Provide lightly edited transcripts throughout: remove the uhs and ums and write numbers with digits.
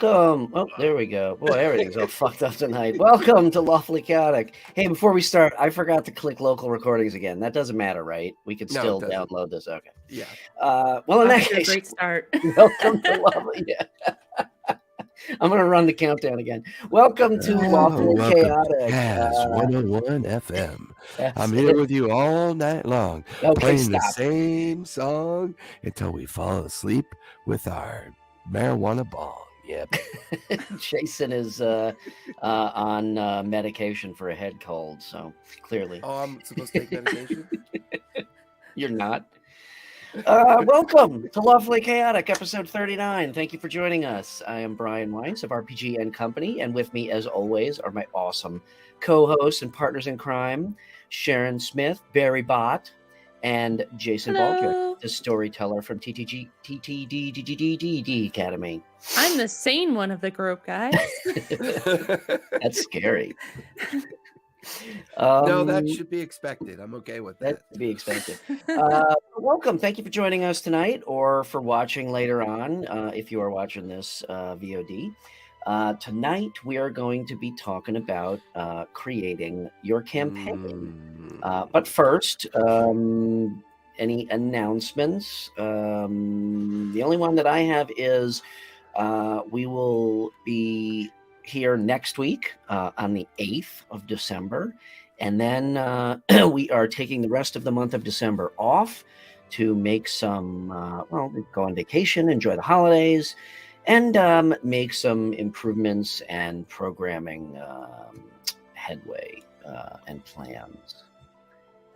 welcome. Oh, there we go. Boy, everything's all fucked up tonight. Welcome to Lawfully Chaotic. Hey, before we start, I forgot to click local recordings again. That doesn't matter, right? We can No, still it doesn't. download this. Okay. Yeah. Well, in that Off to a case, great start. welcome to Lawfully. Yeah. I'm going to run the countdown again. Welcome to Lawfully welcome Chaotic. to Jazz 101 FM. That's I'm it. here with you all night long, Okay, playing the stop. same song until we fall asleep with our marijuana bong. Yep. Jason is on medication for a head cold, so clearly Oh, I'm supposed to take medication? you're not. Welcome to Lawfully Chaotic, episode 39. Thank you for joining us. I am Brian Weiss of RPG&Co, and with me, as always, are my awesome co-hosts and partners in crime, Sharon Smith, Barry Bott, and Jason Hello. Baldrick, the storyteller from TTD Academy. I'm the sane one of the group, guys. That's scary. No, that should be expected. I'm okay with that. That's to be expected. Welcome. Thank you for joining us tonight or for watching later on if you are watching this VOD. Tonight, we are going to be talking about creating your campaign. But first, any announcements? The only one that I have is we will be here next week on the 8th of December. And then we are taking the rest of the month of December off to make some, go on vacation, enjoy the holidays, and make some improvements and programming headway and plans.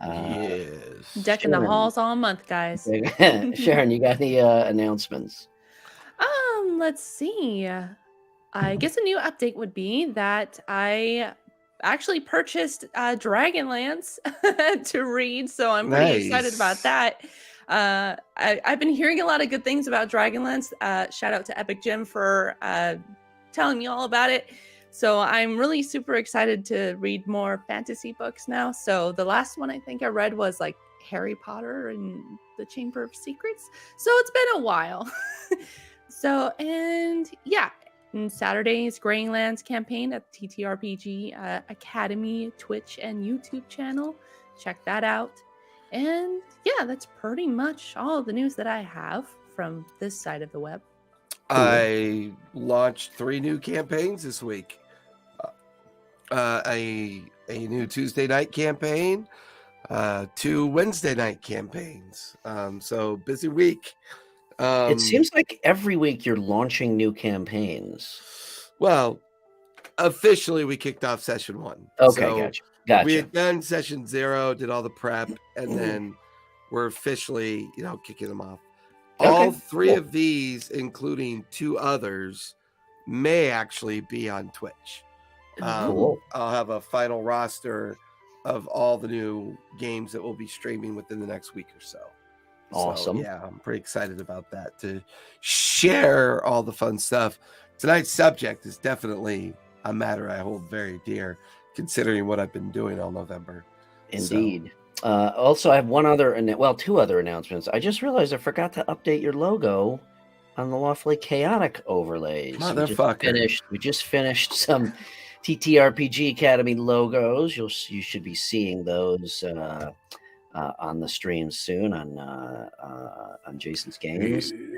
Yes. Decking the halls all month, guys. Sharon, you got any announcements? Let's see. I guess a new update would be that I actually purchased Dragonlance to read, so I'm pretty excited about that. I've been hearing a lot of good things about Dragonlance. Shout out to Epic Jim for telling me all about it. So I'm really super excited to read more fantasy books now. So the last one I think I read was like Harry Potter and the Chamber of Secrets. So it's been a while. And Saturday's Graylands campaign at TTRPG Academy, Twitch, and YouTube channel. Check that out. And yeah, that's pretty much all the news that I have from this side of the web. I launched 3 new campaigns this week. A new Tuesday night campaign, 2 Wednesday night campaigns. So busy week. It seems like every week you're launching new campaigns. Well, officially we kicked off session 1. Okay, So gotcha. we had done session 0, did all the prep, and then we're officially, kicking them off. Okay, All 3 cool. of these, including 2 others, may actually be on Twitch. Cool. I'll have a final roster of all the new games that we'll be streaming within the next week or so. Awesome. So, yeah, I'm pretty excited about that, to share all the fun stuff. Tonight's subject is definitely a matter I hold very dear, considering what I've been doing all November. Indeed. Also, I have two other announcements. I just realized I forgot to update your logo on the Lawfully Chaotic overlays. Motherfucker. We just finished some TTRPG Academy logos. You should be seeing those on the stream soon on Jason's games, and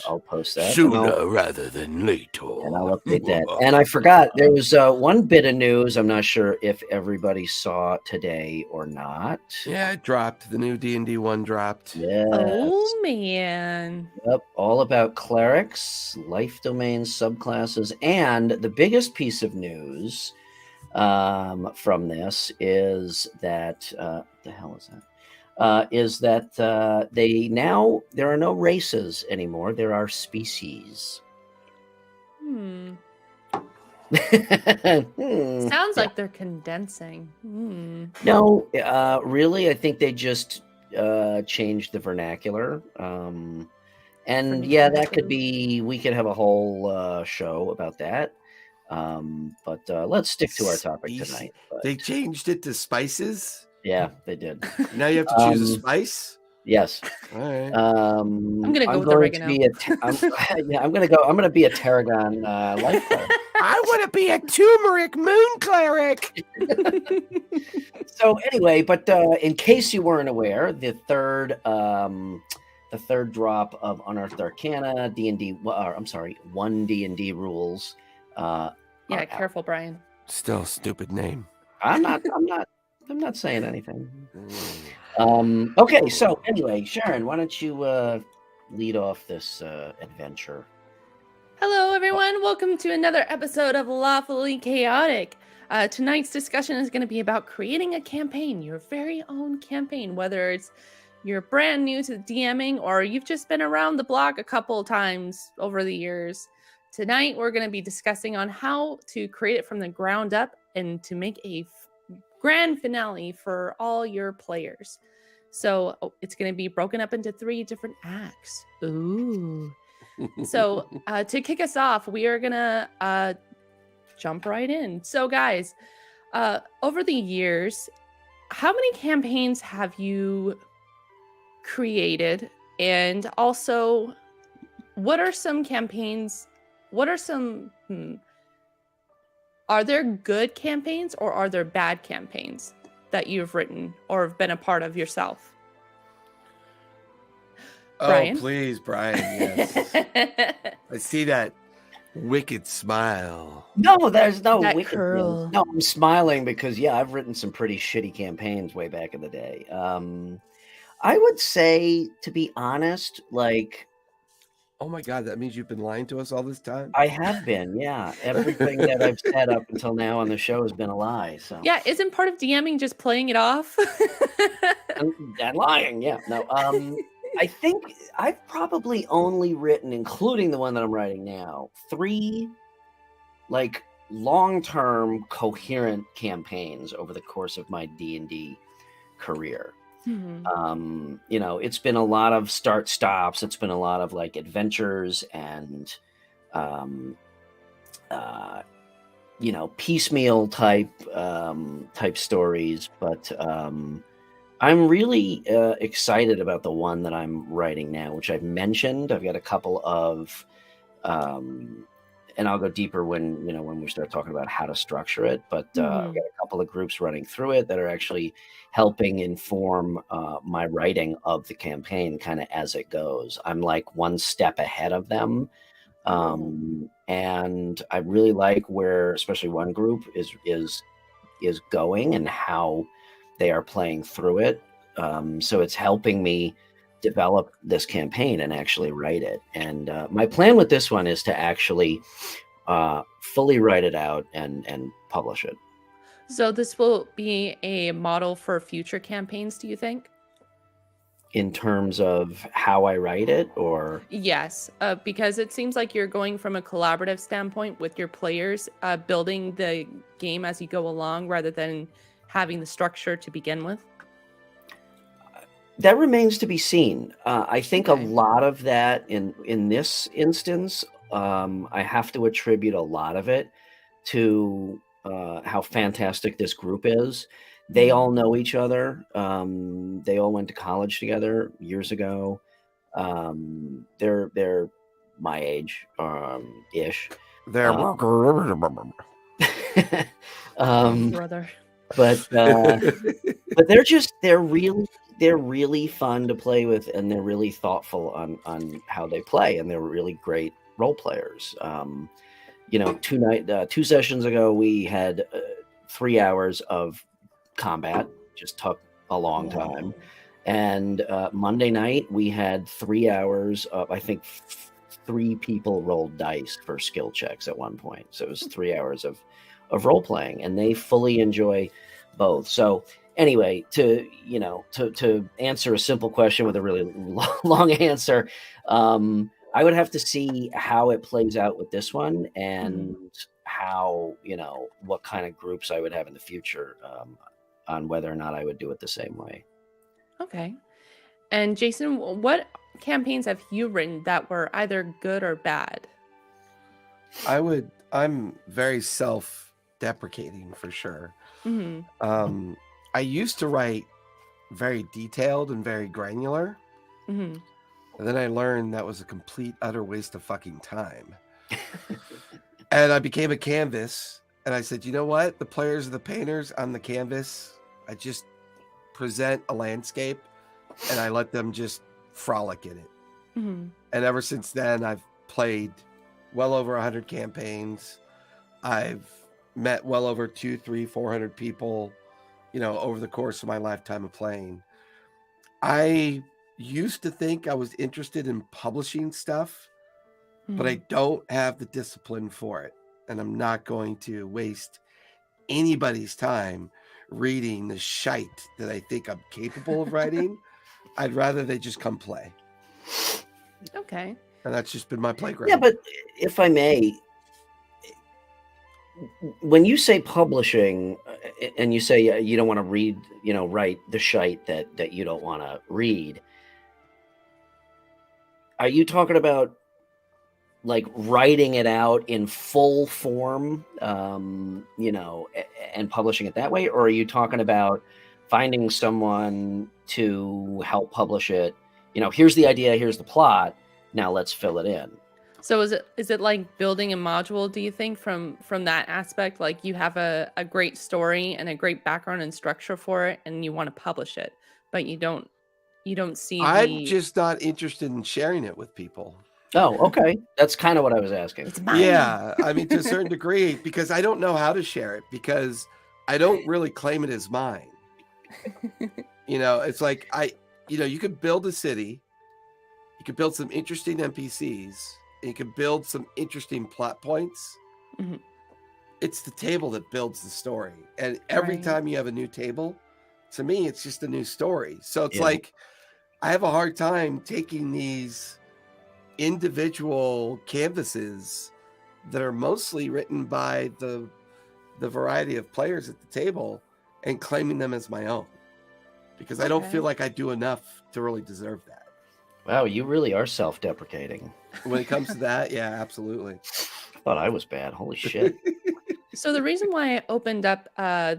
I'll post that Sooner rather than later. and I'll update that. And I forgot, there was one bit of news. I'm not sure if everybody saw today or not. Yeah, it dropped. The new D&D 1 dropped. Yes. Oh, man. Yep, all about clerics, life domain subclasses, and the biggest piece of news from this is that what the hell is that? There are no races anymore. There are species. Sounds like they're condensing. No, really, I think they just changed the vernacular. And yeah, that could be, we could have a whole show about that. But let's stick to our topic tonight. But, They changed it to spices. yeah, they did. Now you have to choose a spice. Yes. All right. I'm gonna go I'm with going to oregano. be yeah, I'm gonna be a tarragon life cleric. I want to be a turmeric moon cleric. So anyway, but in case you weren't aware, the third drop of Unearthed Arcana D&D, I'm sorry, 1 D&D rules. Yeah, are out. careful, Brian. Still a stupid name. I'm not saying anything. Okay, so anyway, Sharon, why don't you lead off this adventure? Hello, everyone. Welcome to another episode of Lawfully Chaotic. Tonight's discussion is going to be about creating a campaign, your very own campaign, whether it's you're brand new to DMing or you've just been around the block a couple of times over the years. Tonight, we're going to be discussing on how to create it from the ground up and to make a grand finale for all your players. So it's going to be broken up into 3 different acts. Ooh. So to kick us off, we are gonna jump right in. So guys, over the years, how many campaigns have you created? And also, what are some campaigns? What are some? Are there good campaigns or are there bad campaigns that you've written or have been a part of yourself? Brian? Oh, please, Brian. Yes. I see that wicked smile. No, there's no That wickedness. curl. No, I'm smiling because yeah, I've written some pretty shitty campaigns way back in the day. I would say, to be honest, like Oh my God, that means you've been lying to us all this time? I have been, yeah. Everything that I've said up until now on the show has been a lie. So Yeah, isn't part of DMing just playing it off? and lying, yeah. No, I think I've probably only written, including the one that I'm writing now, 3 like long-term coherent campaigns over the course of my D&D career. It's been a lot of start stops. It's been a lot of like adventures and piecemeal type stories, but I'm really excited about the one that I'm writing now, which I've mentioned. I've got a couple of and I'll go deeper when we start talking about how to structure it. But I've got a couple of groups running through it that are actually helping inform my writing of the campaign kind of as it goes. I'm like one step ahead of them. And I really like where especially one group is going and how they are playing through it. So it's helping me develop this campaign and actually write it. And my plan with this one is to actually fully write it out and publish it. So this will be a model for future campaigns, do you think? In terms of how I write it, or? Yes, because it seems like you're going from a collaborative standpoint with your players, building the game as you go along rather than having the structure to begin with. That remains to be seen. I think Okay. a lot of that in this instance, I have to attribute a lot of it to how fantastic this group is. They all know each other. They all went to college together years ago. They're my age, ish. There. Brother. But they're really fun to play with, and they're really thoughtful on how they play, and they're really great role players. 2 sessions ago we had 3 hours of combat, just took a long time, and Monday night we had 3 hours of, I think 3 people rolled dice for skill checks at one point, so it was 3 hours of role playing, and they fully enjoy both. So anyway, to answer a simple question with a really long answer, I would have to see how it plays out with this one and how, what kind of groups I would have in the future, on whether or not I would do it the same way. Okay. And Jason, what campaigns have you written that were either good or bad? I'm very self-deprecating for sure. I used to write very detailed and very granular. Hmm. And then I learned that was a complete, utter waste of fucking time. And I became a canvas. And I said, you know what? The players are the painters. I'm the canvas. I just present a landscape and I let them just frolic in it. Hmm. And ever since then, I've played well over 100 campaigns. I've met well over 200, 300, 400 people, over the course of my lifetime of playing. I used to think I was interested in publishing stuff, but I don't have the discipline for it. And I'm not going to waste anybody's time reading the shite that I think I'm capable of writing. I'd rather they just come play. Okay. And that's just been my playground. Yeah, but if I may, when you say publishing and you say you don't want to read, write the shite that you don't want to read, are you talking about like writing it out in full form, and publishing it that way? Or are you talking about finding someone to help publish it? Here's the idea, here's the plot, now let's fill it in. So is it like building a module, do you think, from that aspect? Like you have a great story and a great background and structure for it and you want to publish it, but you don't see I'm just not interested in sharing it with people. Oh, okay. That's kind of what I was asking. It's mine. Yeah, I mean, to a certain degree, because I don't know how to share it, because I don't really claim it as mine. It's like you could build a city, you could build some interesting NPCs, and you could build some interesting plot points. Mm-hmm. It's the table that builds the story. And every time you have a new table, to me, it's just a new story. So it's like, I have a hard time taking these individual canvases that are mostly written by the variety of players at the table and claiming them as my own, because I don't feel like I do enough to really deserve that. Wow, you really are self-deprecating. When it comes to that, yeah, absolutely. I thought I was bad. Holy shit. So the reason why I opened up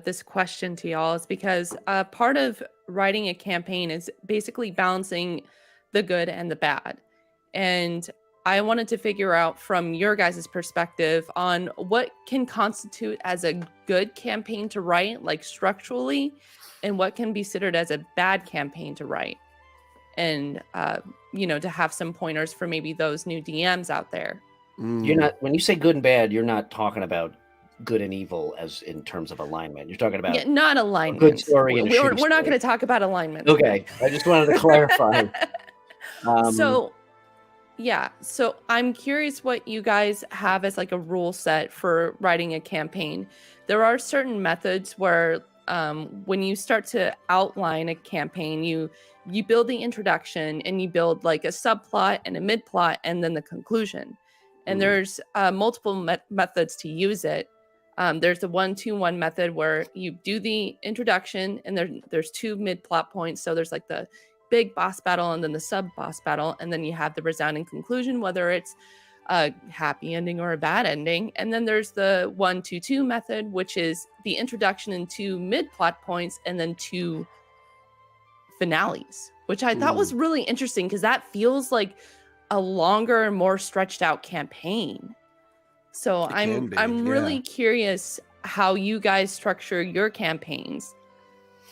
this question to y'all is because part of writing a campaign is basically balancing the good and the bad. And I wanted to figure out from your guys' perspective on what can constitute as a good campaign to write, like structurally, and what can be considered as a bad campaign to write. And, to have some pointers for maybe those new DMs out there. You're not, when you say good and bad, you're not talking about good and evil as in terms of alignment. You're talking about not alignment. Good story and we're not going to talk about alignment. Okay, I just wanted to clarify. So I'm curious what you guys have as like a rule set for writing a campaign. There are certain methods where when you start to outline a campaign, you build the introduction and you build like a subplot and a mid-plot and then the conclusion. And there's multiple methods to use it. There's the 1-2-1 method where you do the introduction and there's 2 mid-plot points. So there's like the big boss battle and then the sub-boss battle. And then you have the resounding conclusion, whether it's a happy ending or a bad ending. And then there's the 1-2-2 method, which is the introduction and 2 mid-plot points and then 2 finales, which I thought was really interesting because that feels like a longer and more stretched out campaign. So I'm really curious how you guys structure your campaigns.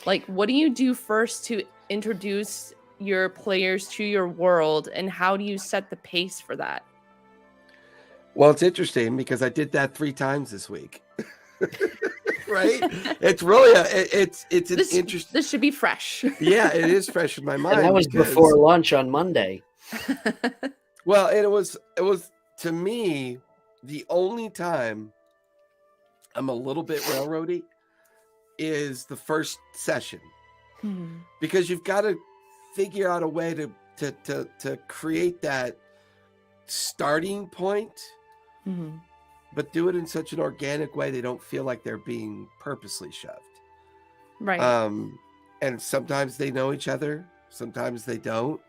Like, what do you do first to introduce your players to your world, and how do you set the pace for that? Well, it's interesting because I did that 3 times this week. Right? It's really it's an interesting. This should be fresh. Yeah, it is fresh in my mind. And that was before lunch on Monday. Well, and it was to me the only time I'm a little bit railroady is the first session, because you've got to figure out a way to create that starting point, but do it in such an organic way they don't feel like they're being purposely shoved. Right. And sometimes they know each other, sometimes they don't.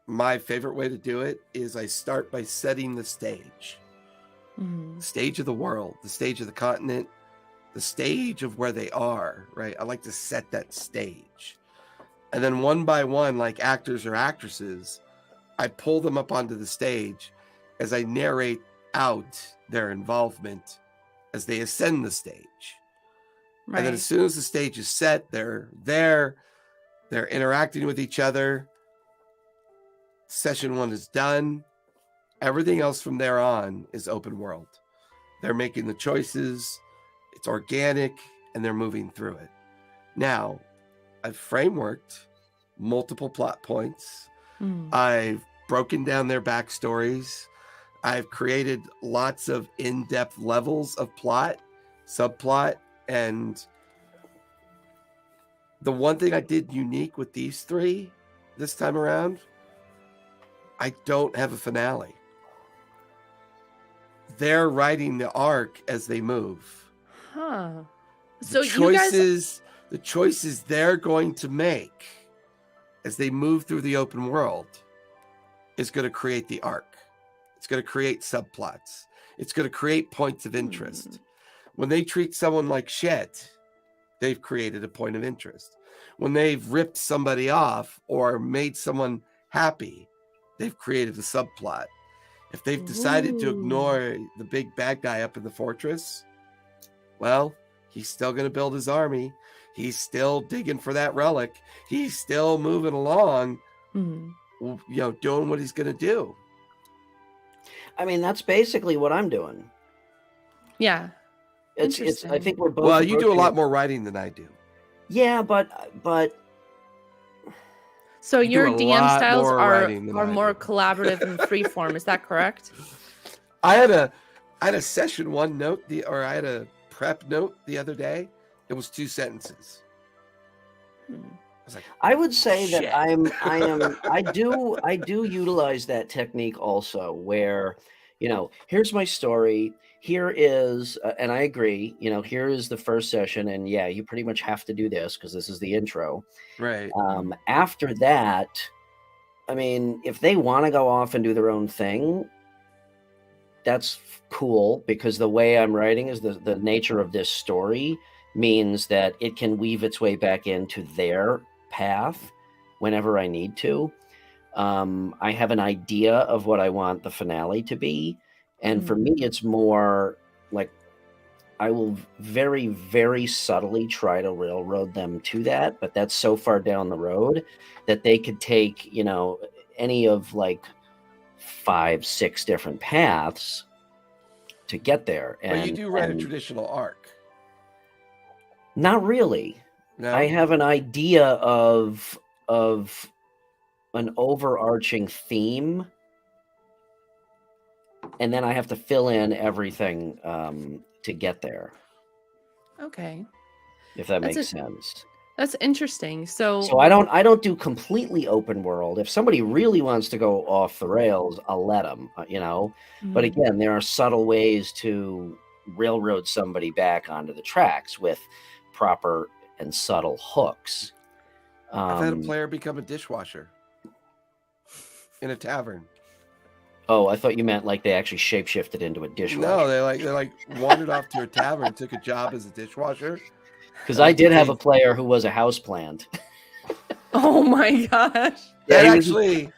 My favorite way to do it is I start by setting the stage. The stage of the world, the stage of the continent, the stage of where they are, right? I like to set that stage. And then one by one, like actors or actresses, I pull them up onto the stage as I narrate out their involvement as they ascend the stage. Right. And then as soon as the stage is set, they're there, they're interacting with each other. Session 1 is done. Everything else from there on is open world. They're making the choices, it's organic, and they're moving through it. Now, I've frameworked multiple plot points. I've broken down their backstories. I've created lots of in-depth levels of plot, subplot, and the one thing I did unique with these 3 this time around, I don't have a finale. They're writing the arc as they move. Huh. The So you guys, choices they're going to make as they move through the open world is going to create the arc. It's going to create subplots. It's going to create points of interest. When they treat someone like shit, they've created a point of interest. When they've ripped somebody off or made someone happy, they've created a subplot. If they've decided to ignore the big bad guy up in the fortress, well, he's still going to build his army. He's still digging for that relic. He's still moving along, doing what he's going to do. I mean, that's basically what I'm doing. yeah. It's. I think we're both. Well, you do a approaching lot it- more writing than I do. Yeah, but So You do your a DM lot styles more are writing than I more do. collaborative and freeform. Is that correct? I had a session 1 note, I had a prep note the other day. It was 2 sentences. I was like, I would say Shit. that I do utilize that technique also, where, here's my story. Here is, and I agree, here is the first session, and yeah, you pretty much have to do this because this is the intro. right. After that, I mean, if they want to go off and do their own thing, that's cool, because the way I'm writing is the nature of this story means that it can weave its way back into their path whenever I need to. I have an idea of what I want the finale to be. And for me, it's more like I will very, very subtly try to railroad them to that. But that's so far down the road that they could take, any of like 5, 6 different paths to get there. But you do write a traditional arc. Not really. No? I have an idea of an overarching theme, and then I have to fill in everything to get there, Okay. if that That's makes sense. That's interesting. So I don't do completely open world. If somebody really wants to go off the rails, I'll let them, But again, there are subtle ways to railroad somebody back onto the tracks with proper and subtle hooks. I've had a player become a dishwasher in a tavern. Oh, I thought you meant like they actually shapeshifted into a dishwasher. No, they wandered off to a tavern, took a job as a dishwasher. Because I did have a player who was a houseplant. Oh my gosh. Yeah,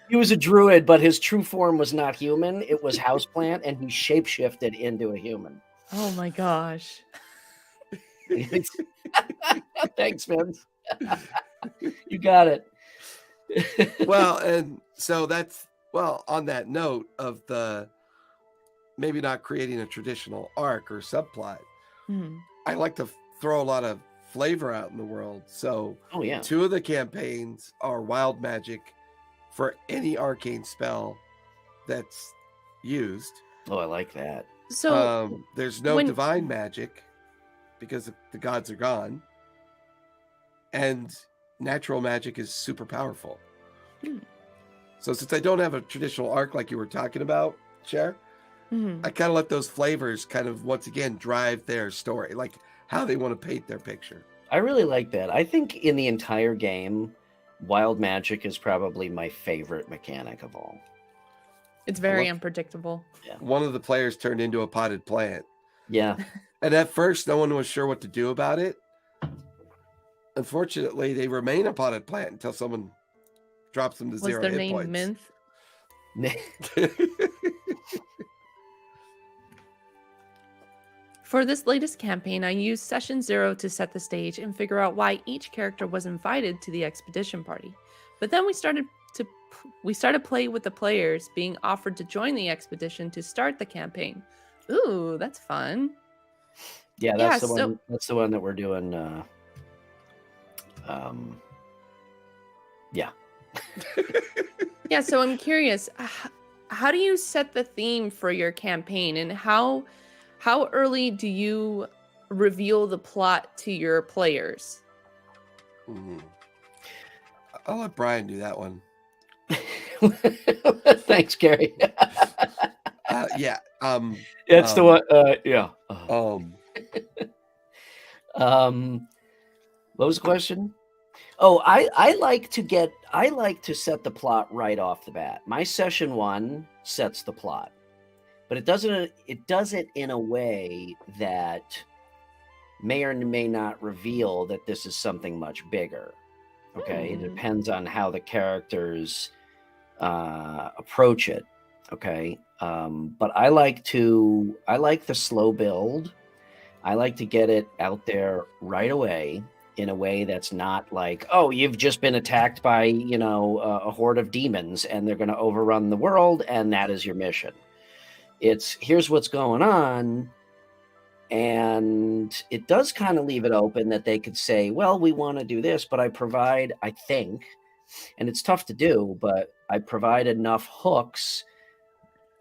He was a druid, but his true form was not human. It was houseplant, and he shapeshifted into a human. Oh my gosh. Thanks, Vince. You got it. well, and so that's on that note of the maybe not creating a traditional arc or subplot. I like to throw a lot of flavor out in the world. So 2 of the campaigns are wild magic for any arcane spell that's used. Oh, I like that. So there's no divine magic because the gods are gone, and natural magic is super powerful. So since I don't have a traditional arc like you were talking about, Cher, I kind of let those flavors kind of once again drive their story, like how they want to paint their picture. I really like that. I think in the entire game, wild magic is probably my favorite mechanic of all. It's very unpredictable. Yeah. One of the players turned into a potted plant. Yeah. And at first, no one was sure what to do about it. Unfortunately, they remain a potted plant until someone drops them to Was 0 their hit name points. Minth? For this latest campaign, I used Session 0 to set the stage and figure out why each character was invited to the expedition party. But then we started play with the players being offered to join the expedition to start the campaign. Ooh, that's fun. Yeah, Yeah, that's the so- one. That's the one that we're doing. Yeah. Yeah, so I'm curious, how do you set the theme for your campaign, and how early do you reveal the plot to your players? I'll let Brian do that one. Thanks, Gary. Yeah. It's the one. Yeah. What was the question? Oh, I like to set the plot right off the bat. My session 1 sets the plot, but it does it in a way that may or may not reveal that this is something much bigger. Okay, It depends on how the characters approach it. Okay, but I like the slow build. I like to get it out there right away in a way that's not like, oh, you've just been attacked by, a horde of demons and they're going to overrun the world and that is your mission. It's here's what's going on. And it does kind of leave it open that they could say, well, we want to do this, but I think, and it's tough to do, but I provide enough hooks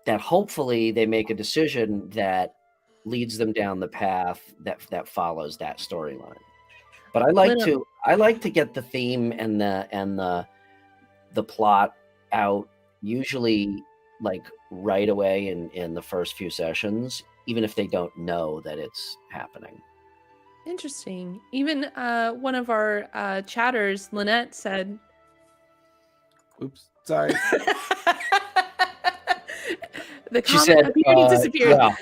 that hopefully they make a decision that leads them down the path that follows that storyline. But I like to get the theme and the plot out usually like right away in the first few sessions, even if they don't know that it's happening. Interesting. Even one of our chatters, Lynette, said, "Oops, sorry." The comment appeared to disappear. Yeah.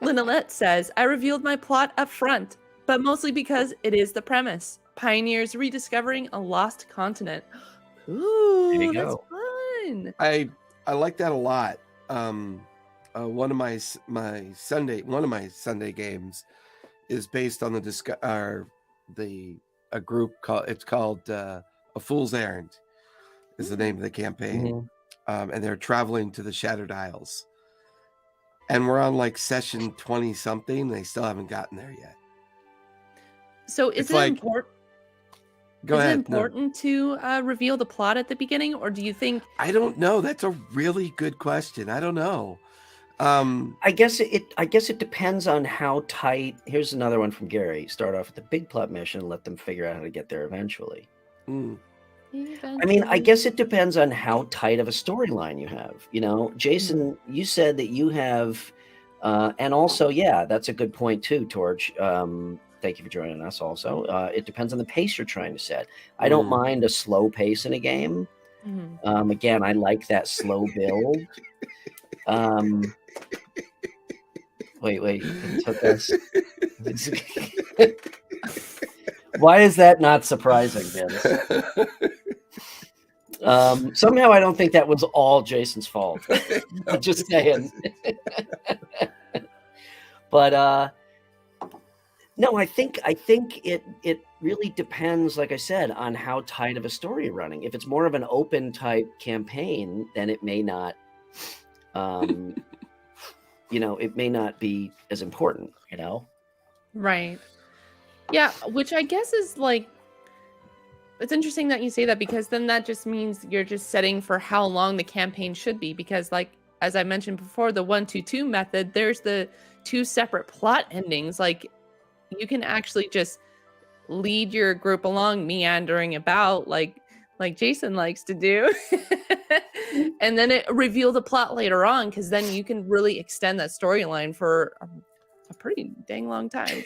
Lynette says, I revealed my plot up front, but mostly because it is the premise. Pioneers rediscovering a lost continent. Ooh, that's fun. I like that a lot. One of my Sunday games is based on a group called A Fool's Errand is the name of the campaign. And they're traveling to the Shattered Isles. And we're on like session 20 something. They still haven't gotten there yet. So is it important? Go ahead. Is it important to reveal the plot at the beginning, or do you think? I don't know. That's a really good question. I don't know. I guess it depends on how tight. Here's another one from Gary. Start off with the big plot mission, let them figure out how to get there eventually. I mean, I guess it depends on how tight of a storyline you have. Jason, you said that you have, and also, yeah, that's a good point too, Torch. Thank you for joining us also. It depends on the pace you're trying to set. I don't mind a slow pace in a game. Again, I like that slow build. Wait. Why is that not surprising, Vince? Somehow I don't think that was all Jason's fault. I'm just saying. But no, I think it really depends, like I said, on how tight of a story you're running. If it's more of an open type campaign, then it may not it may not be as important, Right. Yeah, which I guess is like, it's interesting that you say that, because then that just means you're just setting for how long the campaign should be, because like, as I mentioned before, the 1-2-2 method, there's the 2 separate plot endings. Like, you can actually just lead your group along, meandering about like Jason likes to do. And then it reveal the plot later on, because then you can really extend that storyline for a pretty dang long time.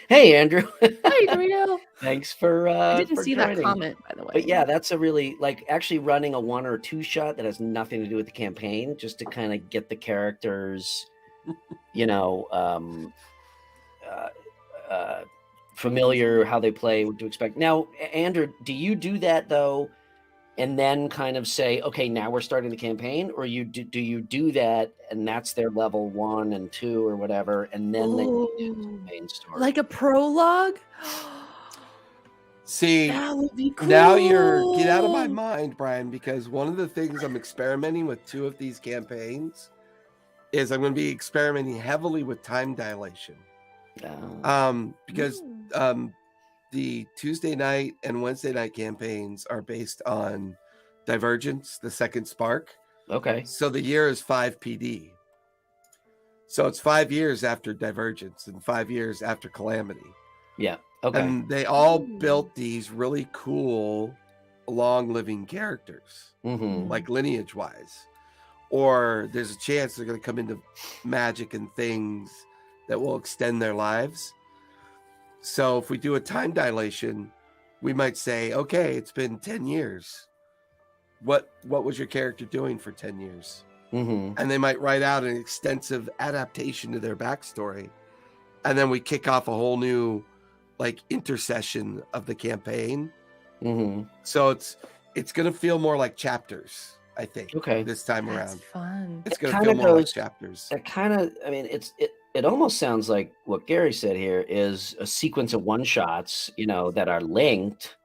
Hey, Andrew. Hi, Dorito. Thanks for I didn't see joining. that comment, by the way. But yeah, that's a really, like, actually running a 1 or 2 shot that has nothing to do with the campaign, just to kind of get the characters you know, familiar, how they play, what to expect. Now, Andrew, do you do that though, and then kind of say, okay, now we're starting the campaign, or do you do that and that's their level 1 and 2 or whatever, and then they get into the main story? Like a prologue? See, That would be cool. now you're get out of my mind, Brian, because one of the things I'm experimenting with 2 of these campaigns is I'm going to be experimenting heavily with time dilation. Because the Tuesday night and Wednesday night campaigns are based on Divergence, the second spark. Okay. So the year is 5 PD. So it's 5 years after Divergence and 5 years after Calamity. Yeah. Okay. And they all built these really cool, long-living characters, like lineage-wise. Or there's a chance they're going to come into magic and things that will extend their lives. So if we do a time dilation, we might say, okay, it's been 10 years. What was your character doing for 10 years? And they might write out an extensive adaptation to their backstory. And then we kick off a whole new like intercession of the campaign. So it's going to feel more like chapters, I think. Okay. This time That's around. fun. It's going to feel more like chapters. That kind of, I mean, it almost sounds like what Gary said here is a sequence of one-shots, that are linked,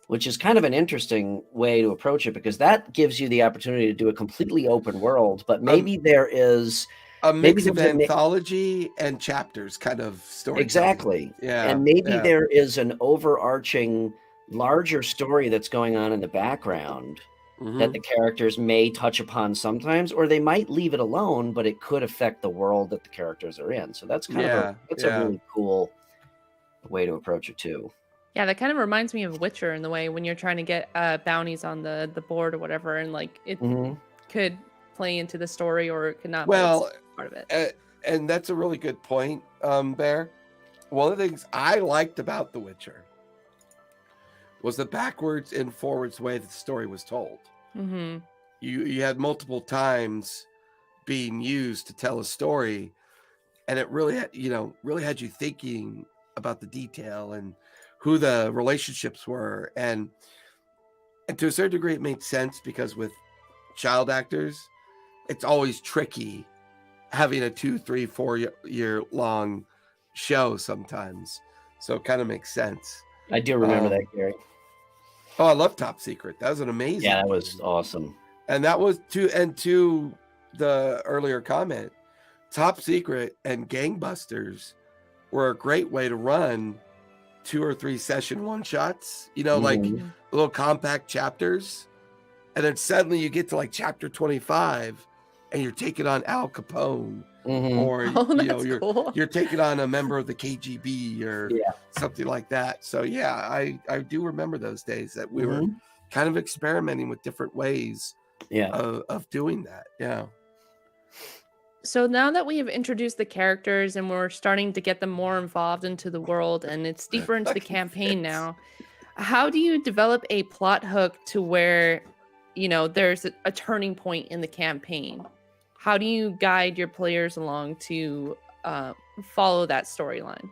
which is kind of an interesting way to approach it, because that gives you the opportunity to do a completely open world, but maybe there is a mix of anthology and chapters kind of story. Exactly. Yeah. And maybe there is an overarching larger story that's going on in the background that the characters may touch upon sometimes, or they might leave it alone, but it could affect the world that the characters are in. So that's kind of a really cool way to approach it too. Yeah, that kind of reminds me of Witcher in the way when you're trying to get bounties on the board or whatever, and like it could play into the story or it could not. Well, part of it. And that's a really good point, Bear. One of the things I liked about The Witcher was the backwards and forwards way that the story was told. You had multiple times being used to tell a story, and it really had you thinking about the detail and who the relationships were, and to a certain degree it made sense, because with child actors it's always tricky having a 2, 3, 4 year long show sometimes, so it kind of makes sense. I do remember that, Gary. Oh, I love Top Secret. That was an amazing. Yeah, that was awesome. And that was to the earlier comment, Top Secret and Gangbusters were a great way to run 2 or 3 session one shots, like little compact chapters. And then suddenly you get to like chapter 25 and you're taking on Al Capone, or you're taking on a member of the KGB or something like that. So I do remember those days that we were kind of experimenting with different ways of doing that. Yeah. So now that we have introduced the characters and we're starting to get them more involved into the world and it's deeper into the campaign now, how do you develop a plot hook to where, there's a turning point in the campaign? How do you guide your players along to follow that storyline?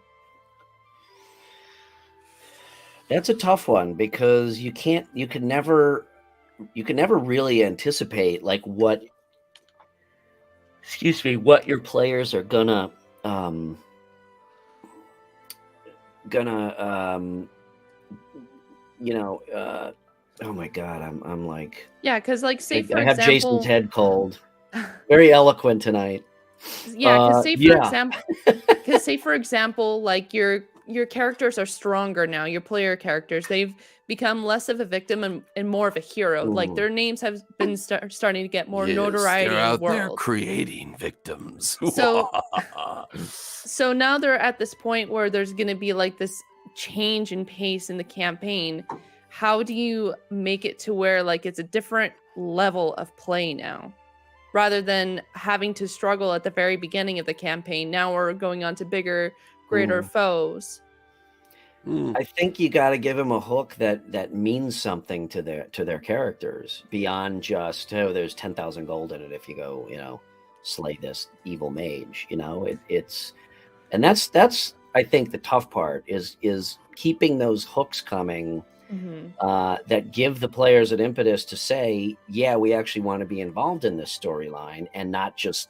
That's a tough one, because you can never really anticipate like what your players are gonna oh my God, I'm like, because like say for I have example, Jason's head cold. Very eloquent tonight. Because say for example, like your characters are stronger now. Your player characters, they've become less of a victim and more of a hero. Like their names have been starting to get more notoriety they're in out the world. there creating victims. So now they're at this point where there's going to be like this change in pace in the campaign. How do you make it to where like it's a different level of play now, rather than having to struggle at the very beginning of the campaign? Now we're going on to bigger, greater foes. I think you got to give them a hook that means something to their characters beyond just, there's 10,000 gold in it if you go, slay this evil mage. And that's I think the tough part is keeping those hooks coming that give the players an impetus to say, yeah, we actually want to be involved in this storyline, and not just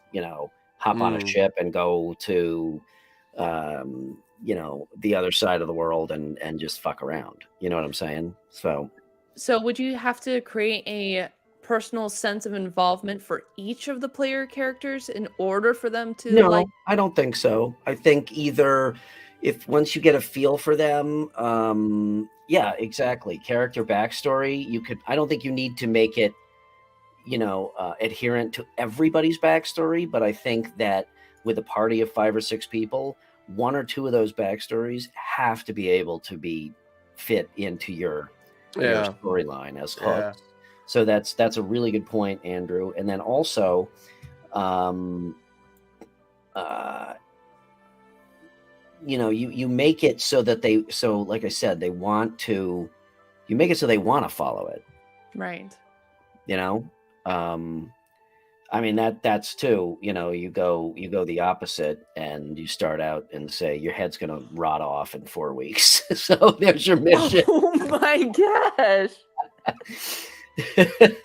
hop on a ship and go to the other side of the world and just fuck around. You know what I'm saying? So would you have to create a personal sense of involvement for each of the player characters in order for them to no, I don't think so. I think either if once you get a feel for them, yeah, exactly. Character backstory, I don't think you need to make it, adherent to everybody's backstory, but I think that with a party of 5 or 6 people, 1 or 2 of those backstories have to be able to be fit into your storyline as hooks. So that's a really good point, Andrew. And then also, you make it so that like I said, you make it so they want to follow it. Right. I mean, that's too, you go the opposite, and you start out and say your head's going to rot off in 4 weeks. So there's your mission. Oh my gosh.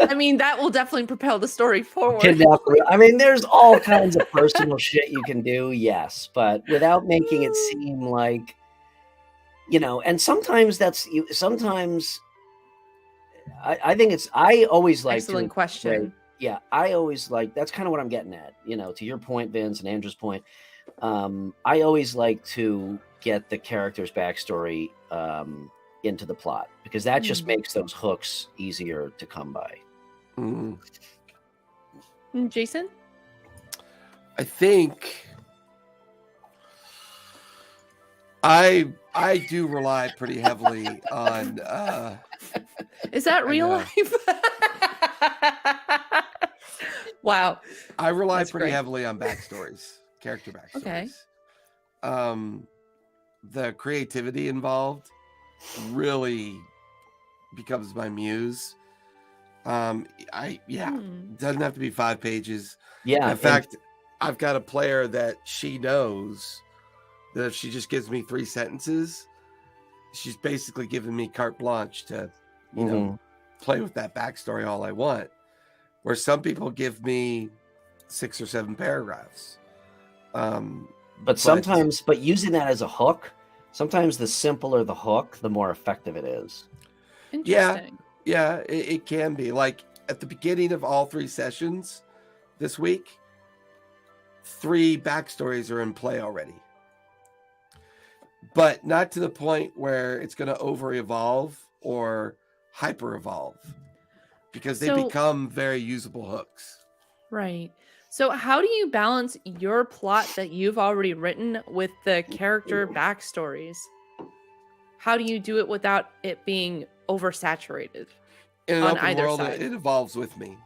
I mean, that will definitely propel the story forward. I mean, there's all kinds of personal shit you can do, yes, but without making it seem like, and sometimes I think I always like excellent question. Yeah, I always like, that's kind of what I'm getting at, to your point, Vince, and Andrew's point. I always like to get the character's backstory into the plot, because that just makes those hooks easier to come by. Jason? I think I do rely pretty heavily on is that real life? Wow. I rely pretty heavily on backstories, character backstories. Okay. The creativity involved really becomes my muse. Doesn't have to be 5 pages. Yeah. In fact, I've got a player that she knows that if she just gives me 3 sentences, she's basically giving me carte blanche to, play with that backstory all I want. Where some people give me 6 or 7 paragraphs. But using that as a hook, sometimes the simpler the hook, the more effective it is. Interesting. Yeah, it can be. Like at the beginning of all 3 sessions this week, 3 backstories are in play already. But not to the point where it's going to over-evolve or hyper-evolve, because they become very usable hooks. Right. So how do you balance your plot that you've already written with the character backstories? How do you do it without it being oversaturated? In an on open either world, side? it evolves with me.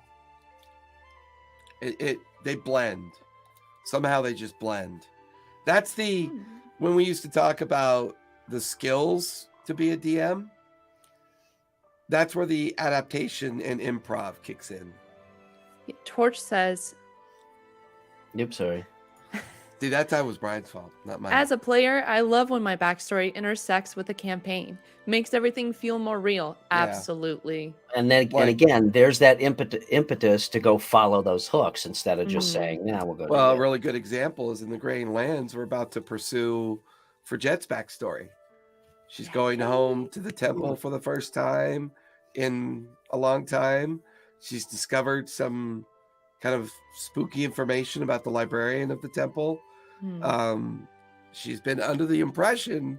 They blend. Somehow they just blend. That's when we used to talk about the skills to be a DM, that's where the adaptation and improv kicks in. Torch says, Yep, sorry. Dude, that time was Brian's fault, not mine. as a player, I love when my backstory intersects with the campaign. Makes everything feel more real. Yeah. Absolutely. And then and again, there's that impetus to go follow those hooks instead of just saying, "Yeah, we'll go." Well, a really good example is in the Grain Lands. We're about to pursue for Jet's backstory. She's going home to the temple for the first time in a long time. She's discovered some kind of spooky information about the librarian of the temple. She's been under the impression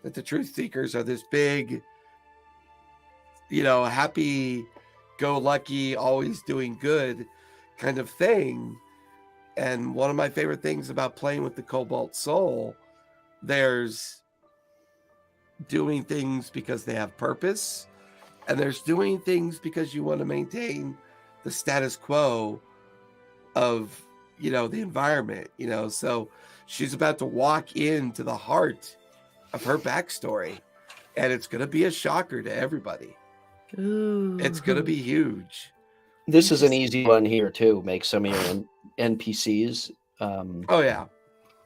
that the Truth Seekers are this big, happy-go-lucky, always doing good kind of thing. And one of my favorite things about playing with the Cobalt Soul, there's doing things because they have purpose, and there's doing things because you want to maintain the status quo of, the environment, so she's about to walk into the heart of her backstory, and it's going to be a shocker to everybody. Ooh. It's going to be huge. This is an Interesting. easy one here too. Make some of your NPCs Oh yeah,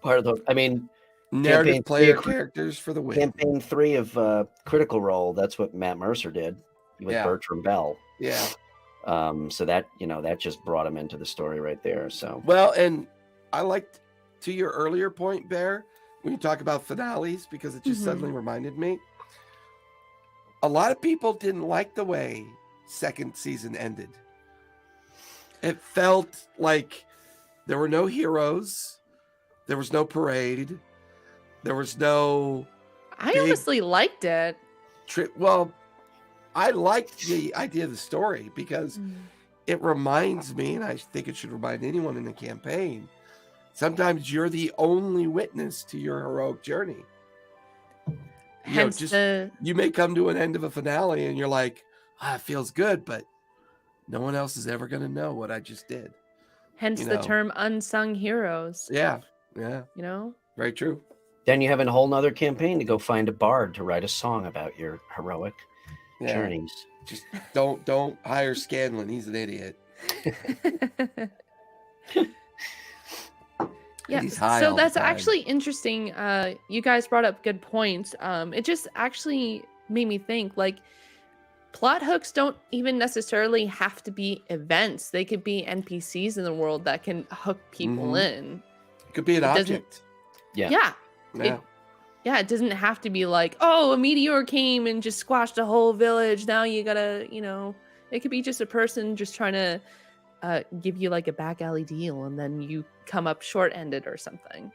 part of the. I mean, narrative campaign three, player characters for the win. campaign 3 of Critical Role. That's what Matt Mercer did with Yeah, Bertram Bell. yeah. So that that just brought him into the story right there. So Well, and I liked to your earlier point, Bear, when you talk about finales, because it just suddenly reminded me. A lot of people didn't like the way second season ended. It felt like there were no heroes, there was no parade, there was no I big honestly liked it. trip. Well, I liked the idea of the story because it reminds me, and I think it should remind anyone in the campaign, sometimes you're the only witness to your heroic journey. Hence You may come to an end of a finale and you're like, it feels good, but no one else is ever going to know what I just did. hence the term unsung heroes. Yeah. Very true. then you have a whole nother campaign to go find a bard to write a song about your heroic journeys. Just don't hire Scanlon. He's an idiot. Yeah, He's high so all the that's time. actually interesting. You guys brought up good points. It just actually made me think, like, plot hooks don't even necessarily have to be events. They could be NPCs in the world that can hook people in. It could be an object. Yeah. It doesn't have to be like, oh, a meteor came and just squashed a whole village. Now you gotta, it could be just a person just trying to give you like a back alley deal, and then you come up short-ended or something.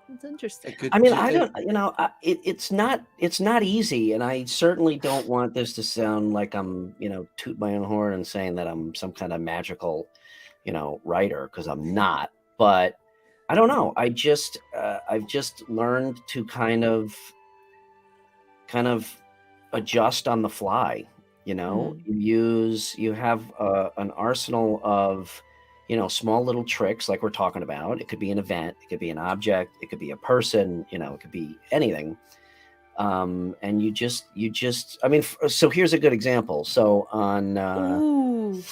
It's interesting. I mean, I don't, it's not easy, and I certainly don't want this to sound like I'm, toot my own horn and saying that I'm some kind of magical, writer, because I'm not. But I don't know. I've just learned to kind of adjust on the fly. You have an arsenal of small little tricks like we're talking about. It could be an event, it could be an object, it could be a person, it could be anything. And you just I mean, so here's a good example. So on Ooh,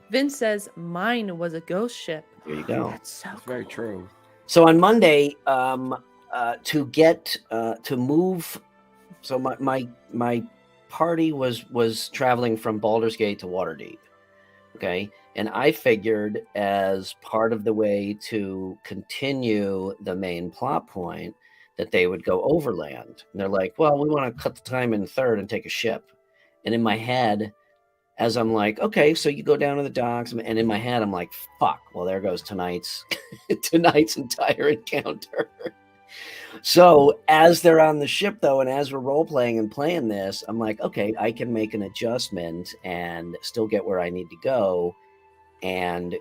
Vince says mine was a ghost ship. There you go. That's so cool. Very true. So on Monday, to get to move, so my party was traveling from Baldur's Gate to Waterdeep. Okay. And I figured as part of the way to continue the main plot point that they would go overland. And they're like, well, we want to cut the time in third and take a ship. And in my head, as I'm like, okay, so you go down to the docks, and in my head, I'm like, fuck, well, there goes tonight's entire encounter. So as they're on the ship, though, and as we're role-playing and playing this, I'm like, okay, I can make an adjustment and still get where I need to go, and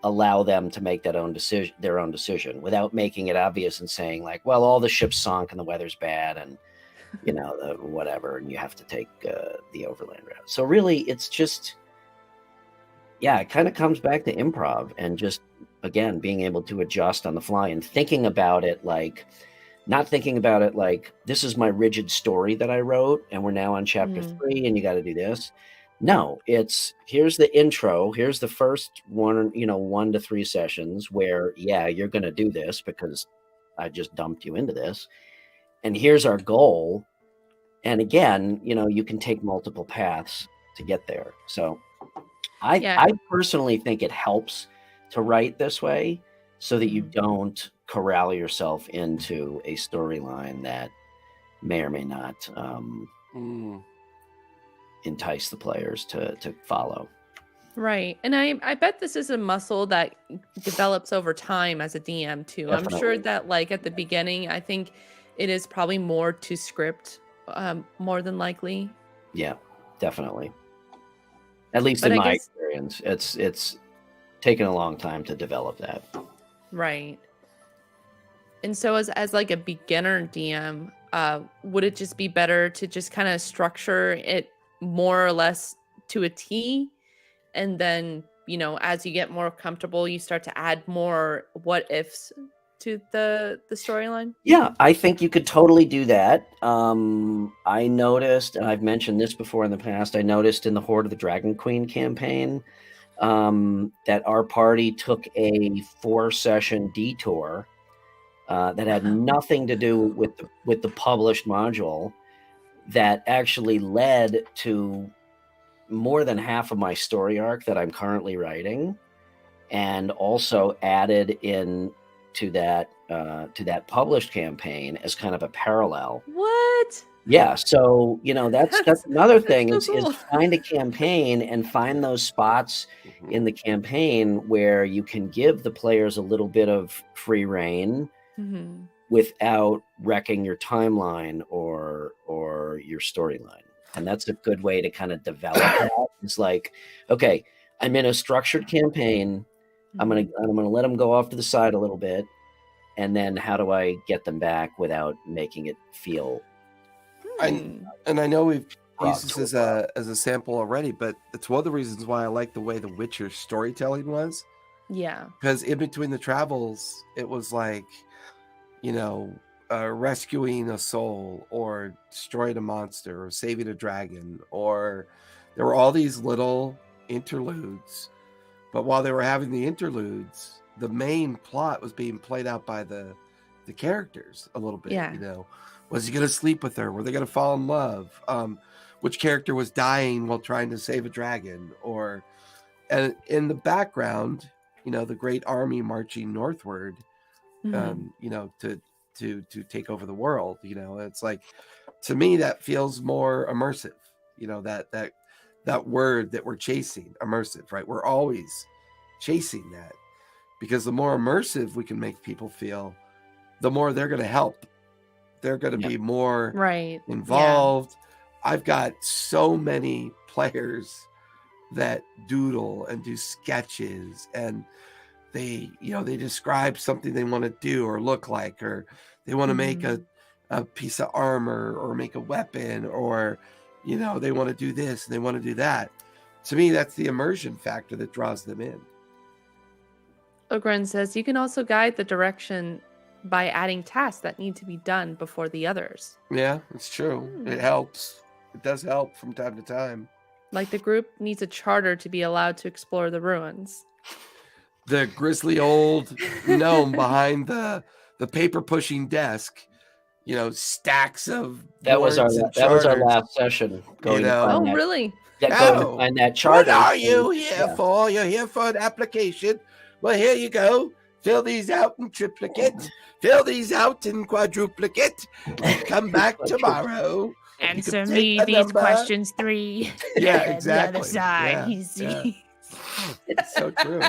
allow them to make their own decision without making it obvious and saying like, well, all the ships sunk and the weather's bad and the whatever, and you have to take the overland route. So really, it's just, it kind of comes back to improv and just, again, being able to adjust on the fly and thinking about it like, not thinking about it like, this is my rigid story that I wrote and we're now on chapter 3 and you got to do this. No, it's, here's the intro, here's the first 1 to 3 sessions where, you're going to do this because I just dumped you into this. And here's our goal. And again, you can take multiple paths to get there. So I personally think it helps to write this way so that you don't corral yourself into a storyline that may or may not entice the players to follow. Right. And I bet this is a muscle that develops over time as a DM too. Definitely. I'm sure that like at the beginning, I think it is probably more to script, more than likely. Yeah, definitely. At least in my experience, it's taken a long time to develop that. Right. And so as like a beginner DM, would it just be better to just kind of structure it more or less to a T? And then, as you get more comfortable, you start to add more what ifs to the storyline? Yeah, I think you could totally do that. I noticed, and I've mentioned this before in the past, I noticed in the Horde of the Dragon Queen campaign that our party took a 4-session detour that had nothing to do with the published module that actually led to more than half of my story arc that I'm currently writing, and also added in to that published campaign as kind of a parallel. What? Yeah, so that's another thing so is cool. find a campaign and find those spots in the campaign where you can give the players a little bit of free reign without wrecking your timeline or your storyline. And that's a good way to kind of develop that. It's like, okay, I'm in a structured campaign. I'm gonna let them go off to the side a little bit, and then how do I get them back without making it feel? And I know we've used this as a sample already, but it's one of the reasons why I like the way The Witcher's storytelling was. Yeah. Because in between the travels, it was like, rescuing a soul or destroying a monster or saving a dragon, or there were all these little interludes. But while they were having the interludes, the main plot was being played out by the characters a little bit. Yeah. Was he going to sleep with her? Were they going to fall in love? Which character was dying while trying to save a dragon? And in the background, the great army marching northward, to take over the world. It's like, to me, that feels more immersive. That word that we're chasing, immersive, right? We're always chasing that, because the more immersive we can make people feel, the more they're going to help. They're going to be more involved. Yeah. I've got so many players that doodle and do sketches, and they describe something they want to do or look like, or they want to make a piece of armor or make a weapon, or they want to do this and they want to do that. To me, that's the immersion factor that draws them in. Ogren says you can also guide the direction by adding tasks that need to be done before the others. Yeah, it's true. It helps. It does help from time to time. Like the group needs a charter to be allowed to explore the ruins. The grizzly old gnome behind the paper pushing desk, stacks of that was our last session. Really? Going to find that charter. What are you here for? You're here for an application. Well, here you go. Fill these out in triplicate. Fill these out in quadruplicate. Come back tomorrow. Answer me these questions 3. Yeah, exactly. The other side. Yeah. It's so true.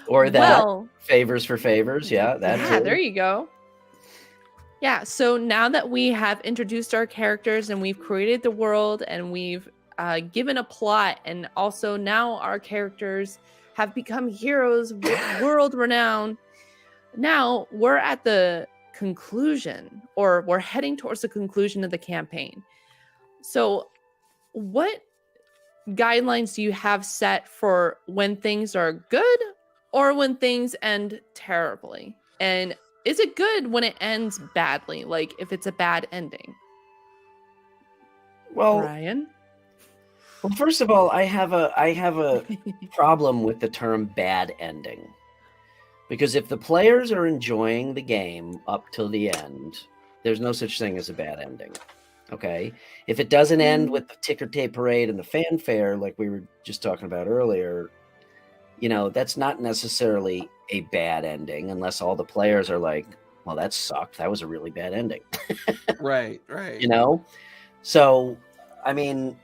Or that favors for favors. Yeah, there you go. Yeah, so now that we have introduced our characters and we've created the world and we've given a plot, and also now our characters have become heroes, world renowned. Now we're at the conclusion, or we're heading towards the conclusion of the campaign. So what guidelines do you have set for when things are good or when things end terribly? And is it good when it ends badly? Like if it's a bad ending? Well, Brian? Well, first of all, I have a problem with the term bad ending. Because if the players are enjoying the game up till the end, there's no such thing as a bad ending. Okay? If it doesn't end with the ticker tape parade and the fanfare like we were just talking about earlier, that's not necessarily a bad ending unless all the players are like, well, that sucked. That was a really bad ending. Right. So, I mean...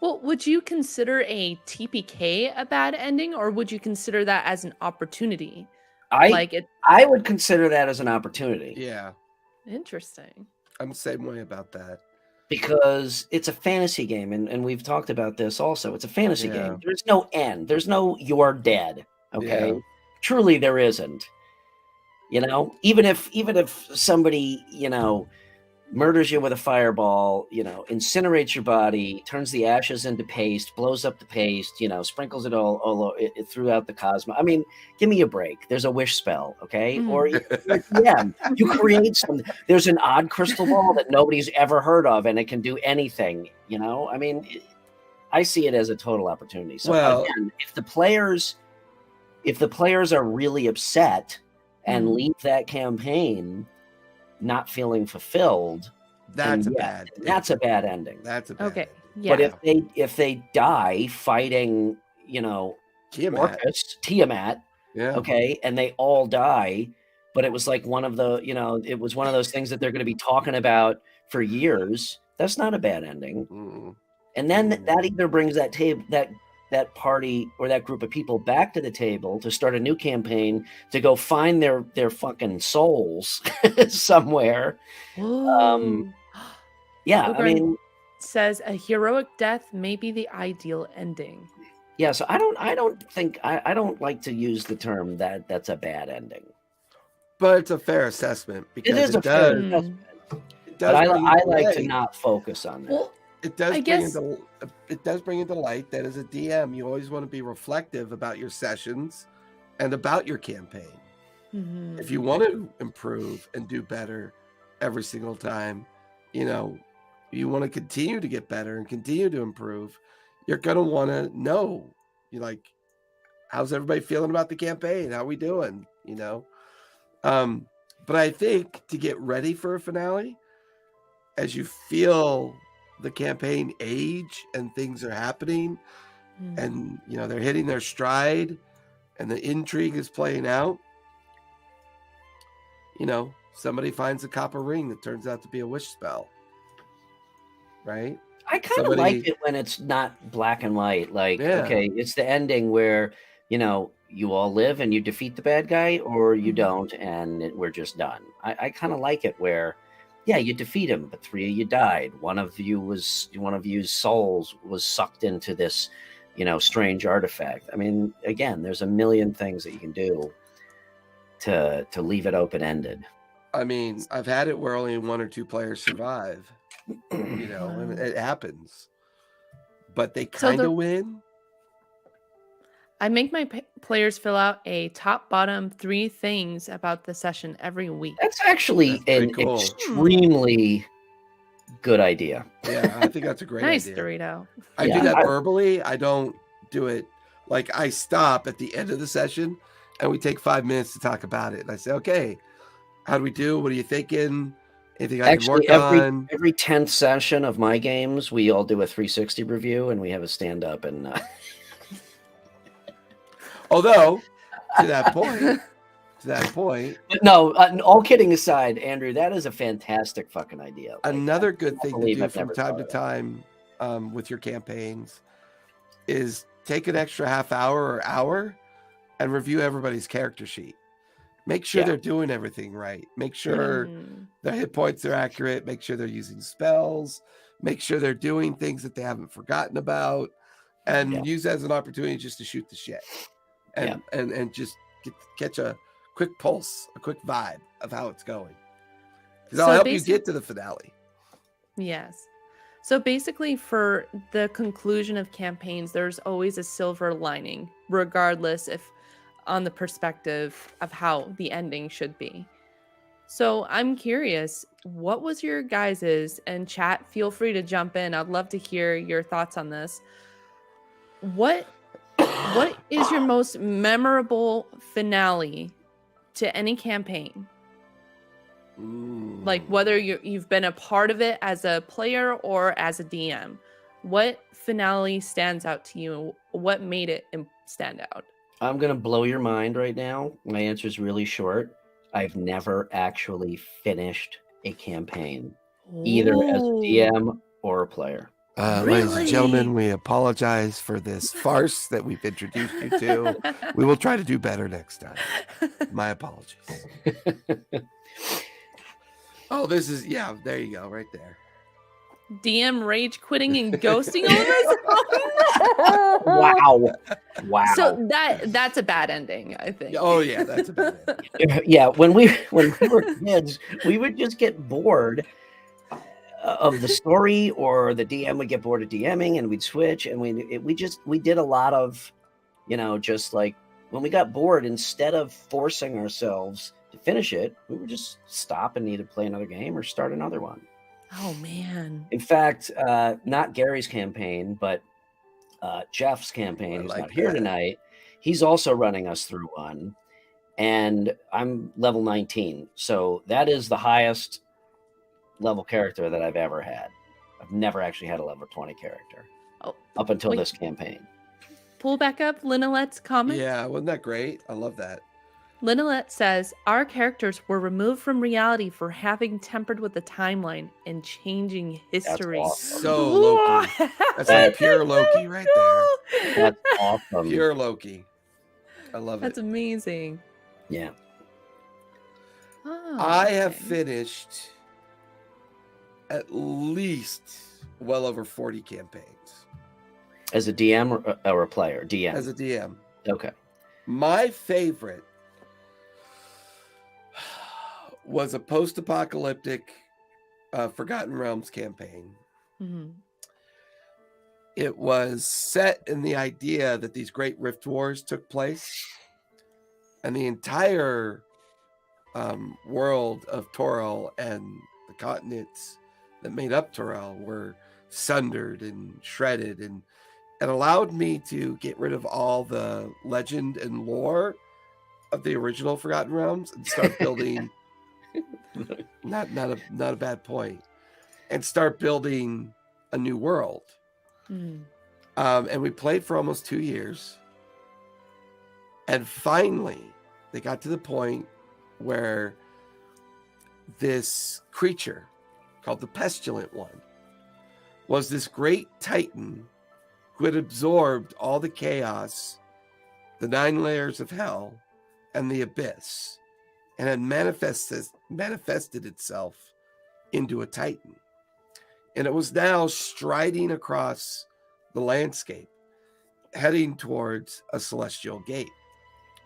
Well, would you consider a TPK a bad ending, or would you consider that as an opportunity? I would consider that as an opportunity. Yeah. Interesting. I'm the same way about that. Because it's a fantasy game, and we've talked about this also. It's a fantasy game. There's no end. There's no you're dead. Okay? Yeah. Truly there isn't. Even if somebody, murders you with a fireball, incinerates your body, turns the ashes into paste, blows up the paste, sprinkles it all throughout the cosmos. I mean, give me a break. There's a wish spell, okay? Or you create some. There's an odd crystal ball that nobody's ever heard of, and it can do anything. I mean, I see it as a total opportunity. So again, if the players are really upset and leave that campaign not feeling fulfilled, that's a bad ending. That's a bad ending. Yeah. But if they die fighting, Tiamat, okay, and they all die, but it was like one of the, it was one of those things that they're going to be talking about for years. That's not a bad ending. Mm. And then that either brings that party or that group of people back to the table to start a new campaign to go find their fucking souls somewhere. Yeah, I mean, says a heroic death may be the ideal ending. Yeah, so I don't like to use the term that's a bad ending. But it's a fair assessment because it is a fair assessment. But I like to not focus on that. Well, it does bring into light that as a DM, you always want to be reflective about your sessions and about your campaign. Mm-hmm. If you want to improve and do better every single time, you want to continue to get better and continue to improve, you're going to want to know, how's everybody feeling about the campaign? How are we doing? But I think to get ready for a finale, as you feel the campaign age and things are happening and they're hitting their stride and the intrigue is playing out, somebody finds a copper ring that turns out to be a wish spell, right? I kind of like it when it's not black and white. Okay, it's the ending where you all live and you defeat the bad guy, or you don't and we're just done. I kind of like it where you defeat him, but 3 of you died. One of you's souls was sucked into this, strange artifact. I mean, again, there's a million things that you can do to leave it open-ended. I mean, I've had it where only 1 or 2 players survive, and it happens, but they kind of win. I make my players fill out a top bottom 3 things about the session every week. That's actually an extremely good idea. Yeah, I think that's a great nice, idea. Dorito. I do that verbally. I don't do it I stop at the end of the session and we take 5 minutes to talk about it. And I say, okay, how do we do? What are you thinking? Anything I can work on? Every 10th session of my games, we all do a 360 review and we have a stand up and although, to that point. No, all kidding aside, Andrew, that is a fantastic fucking idea. Another good thing to do from time to time with your campaigns is take an extra half hour or hour and review everybody's character sheet. Make sure they're doing everything right. Make sure their hit points are accurate. Make sure they're using spells. Make sure they're doing things that they haven't forgotten about, and use that as an opportunity just to shoot the shit. And just catch a quick pulse, a quick vibe of how it's going. Because I'll help you get to the finale. Yes. So basically, for the conclusion of campaigns, there's always a silver lining, regardless if on the perspective of how the ending should be. So I'm curious, what was your guys's, and chat, feel free to jump in. I'd love to hear your thoughts on this. What is your most memorable finale to any campaign? Like whether you've been a part of it as a player or as a DM, what finale stands out to you? What made it stand out? I'm going to blow your mind right now. My answer is really short. I've never actually finished a campaign, either as a DM or a player. Ladies and gentlemen, we apologize for this farce that we've introduced you to. We will try to do better next time. My apologies. Oh, this is, there you go, right there. DM rage quitting and ghosting all of us. Wow. So that's a bad ending, I think. Oh yeah, that's a bad ending. Yeah, when we were kids, we would just get bored of the story, or the DM would get bored of DMing and we'd switch, and we did a lot of, just like when we got bored, instead of forcing ourselves to finish it, we would just stop and either play another game or start another one. Oh man. In fact, not Gary's campaign, but Jeff's campaign, who's like not here that. tonight, he's also running us through one, and I'm level 19, so that is the highest level character that I've ever had. I've never actually had a level 20 character Oh, up until wait. this campaign. Pull back up Linolette's comment. Yeah, wasn't that great? I love that. Linolette says, our characters were removed from reality for having tampered with the timeline and changing history. awesome. So Loki. That's like pure Loki right there. That's awesome. Pure Loki. I love That's it. amazing. Yeah. Oh, I have okay. finished at least well over 40 campaigns As a DM or a player? DM. as a DM. Okay. My favorite was a post-apocalyptic Forgotten Realms campaign. Mhm. It was set in the idea that these great rift wars took place, and the entire world of Toril and the continents that made up Toril were sundered and shredded, and it allowed me to get rid of all the legend and lore of the original Forgotten Realms and start building not a bad point, and start building a new world. Mhm. And we played for almost 2 years, and finally they got to the point where this creature called the Pestilent One was this great titan who had absorbed all the chaos, the 9 layers of hell, and the abyss, and had manifested itself into a titan. And it was now striding across the landscape, heading towards a celestial gate.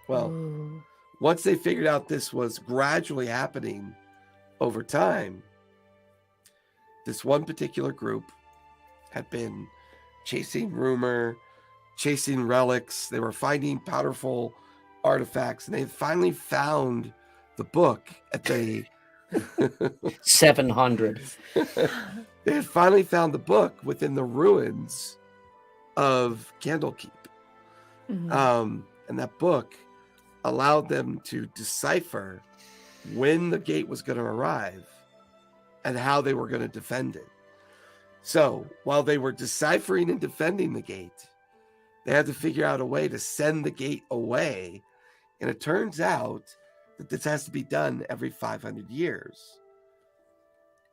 Well, Ooh. once they figured out this was gradually happening over time, this one particular group had been chasing rumor, chasing relics. They were finding powerful artifacts, and they finally found the book at the 700. they had finally found the book within the ruins of Candlekeep. Mhm. And that book allowed them to decipher when the gate was going to arrive and how they were going to defend it. So while they were deciphering and defending the gate, they had to figure out a way to send the gate away. And it turns out that this has to be done every 500 years.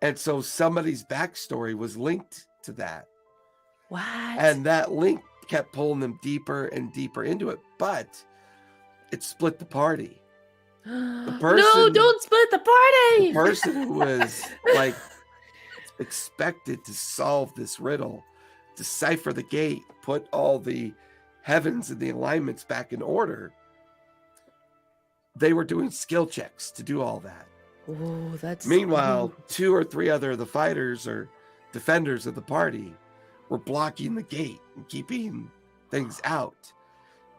And so somebody's backstory was linked to that. What? And that link kept pulling them deeper and deeper into it. But it split the party. No, person- don't split the party. The person who was like expected to solve this riddle, decipher the gate, put all the heavens and the alignments back in order, they were doing skill checks to do all that. Oh, that's Meanwhile, 2 or 3 other of the fighters or defenders of the party were blocking the gate and keeping things out.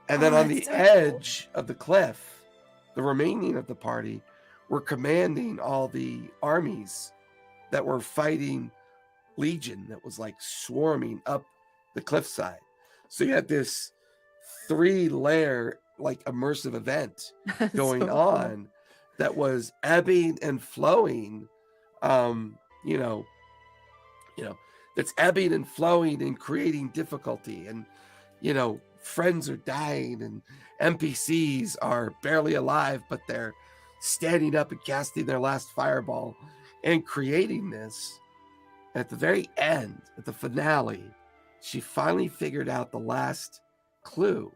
And then on the that's so cool. edge of the cliff, the remaining of the party were commanding all the armies that were fighting Legion that was like swarming up the cliffside. So you had this 3-layer like immersive event That's going so cool. on that was ebbing and flowing, that's ebbing and flowing and creating difficulty. And, friends are dying and NPCs are barely alive, but they're standing up and casting their last fireball and creating this. And at the very end, at the finale, she finally figured out the last clue.